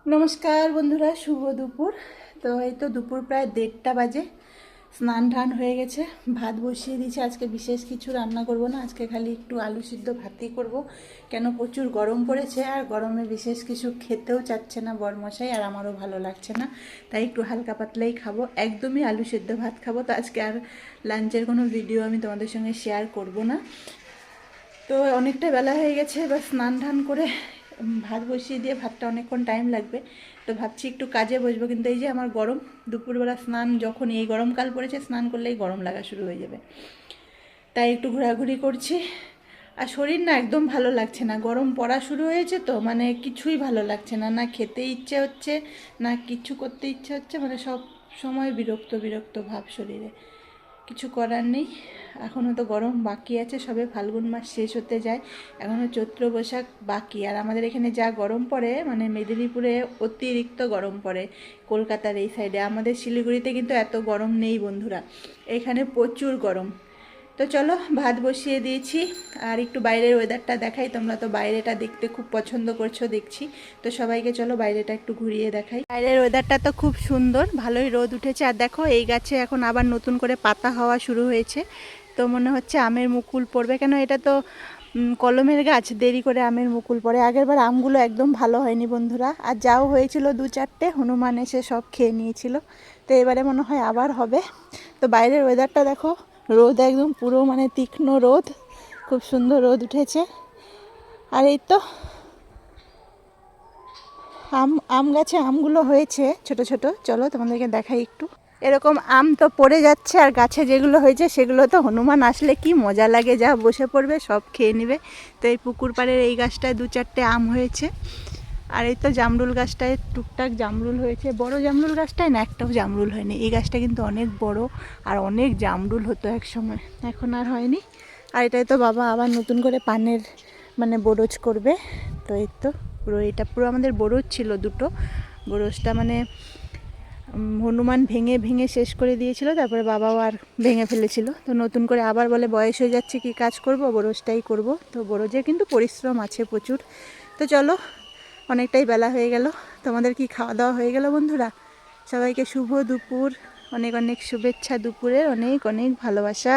নমস্কার বন্ধুরা, শুভ দুপুর। তো এই তো দুপুর প্রায় 1:30 বাজে। স্নান টান হয়ে গেছে, ভাত বসিয়ে দিয়েছি। আজকে বিশেষ কিছু রান্না করব না, আজকে খালি একটু আলু সিদ্ধ ভাতই করব। কেন প্রচুর গরম পড়েছে, আর গরমে বিশেষ কিছু খেতেও চাচ্ছে না বরমশাই, আর আমারও ভালো লাগছে না। তাই একটু হালকা পাতলাই খাবো, একদমই আলু সিদ্ধ ভাত খাবো। তো আজকে আর লাঞ্চের কোনো ভিডিও আমি তোমাদের সঙ্গে শেয়ার করব না। তো অনেকটা বেলা হয়ে গেছে, এবার স্নান টান করে ভাত বসিয়ে দিয়ে, ভাতটা অনেকক্ষণ টাইম লাগবে। তো ভাবছি একটু কাজে বসবো, কিন্তু এই যে আমার গরম, দুপুরবেলা স্নান যখন এই গরমকাল পড়েছে, স্নান করলেই গরম লাগা শুরু হয়ে যাবে। তাই একটু ঘোরাঘুরি করছি। আর শরীর না একদম ভালো লাগছে না, গরম পড়া শুরু হয়েছে তো, মানে কিছুই ভালো লাগছে না, না খেতে ইচ্ছে হচ্ছে, না কিছু করতে ইচ্ছে হচ্ছে, মানে সব সময় বিরক্ত বিরক্ত ভাব শরীরে। কিছু করার নেই। এখনও তো গরম বাকি আছে, সবে ফাল্গুন মাস শেষ হতে যায়, এখনও চৈত্র বৈশাখ বাকি। আর আমাদের এখানে যা গরম পড়ে, মানে মেদিনীপুরে অতিরিক্ত গরম পড়ে, কলকাতার এই সাইডে। আমাদের শিলিগুড়িতে কিন্তু এত গরম নেই বন্ধুরা, এখানে প্রচুর গরম। তো চলো, ভাত বসিয়ে দিয়েছি, আর একটু বাইরের ওয়েদারটা দেখাই। তোমরা তো বাইরেটা দেখতে খুব পছন্দ করছো দেখছি, তো সবাইকে চলো বাইরেটা একটু ঘুরিয়ে দেখাই। বাইরের ওয়েদারটা তো খুব সুন্দর, ভালোই রোদ উঠেছে। আর দেখো, এই গাছে এখন আবার নতুন করে পাতা হওয়া শুরু হয়েছে। তো মনে হচ্ছে আমের মুকুল পড়বে, কেন এটা তো কলমের গাছ, দেরি করে আমের মুকুল পড়ে। আগেরবার আমগুলো একদম ভালো হয়নি বন্ধুরা, আর যাও হয়েছিল 2-4টে, হনুমান এসে সব খেয়ে নিয়েছিল। তো এবারে মনে হয় আবার হবে। তো বাইরের ওয়েদারটা দেখো, রোদ একদম পুরো মানে তীক্ষ্ণ রোদ, খুব সুন্দর রোদ উঠেছে। আর এই তো আম গাছে আমগুলো হয়েছে ছোট ছোট, চলো তোমাদেরকে দেখাই একটু। এরকম আম তো পড়ে যাচ্ছে, আর গাছে যেগুলো হয়েছে সেগুলো তো হনুমান আসলে কি মজা লাগে, যা বসে পড়বে সব খেয়ে নেবে। তো এই পুকুর পাড়ের এই গাছটায় 2-4টে আম হয়েছে। আর এই তো জামরুল গাছটায় টুকটাক জামরুল হয়েছে। বড় জামরুল গাছটায় না একটাও জামরুল হয়নি। এই গাছটা কিন্তু অনেক বড়, আর অনেক জামরুল হতো এক সময়, এখন আর হয়নি। আর এটাই তো বাবা আবার নতুন করে পানের মানে বরজ করবে। তো এই তো পুরো এটা পুরো আমাদের বরজ ছিল দুটো। বরজটা মানে হনুমান ভেঙে ভেঙে শেষ করে দিয়েছিল, তারপরে বাবাও আর ভেঙে ফেলেছিল। তো নতুন করে আবার বলে বয়স হয়ে যাচ্ছে, কি কাজ করব, বরজটাই করব। তো বরজে কিন্তু পরিশ্রম আছে প্রচুর। তো চলো, অনেকটাই বেলা হয়ে গেল। তোমাদের কি খাওয়া দাওয়া হয়ে গেল বন্ধুরা? সবাইকে শুভ দুপুর, অনেক অনেক শুভেচ্ছা, দুপুরের অনেক অনেক ভালোবাসা।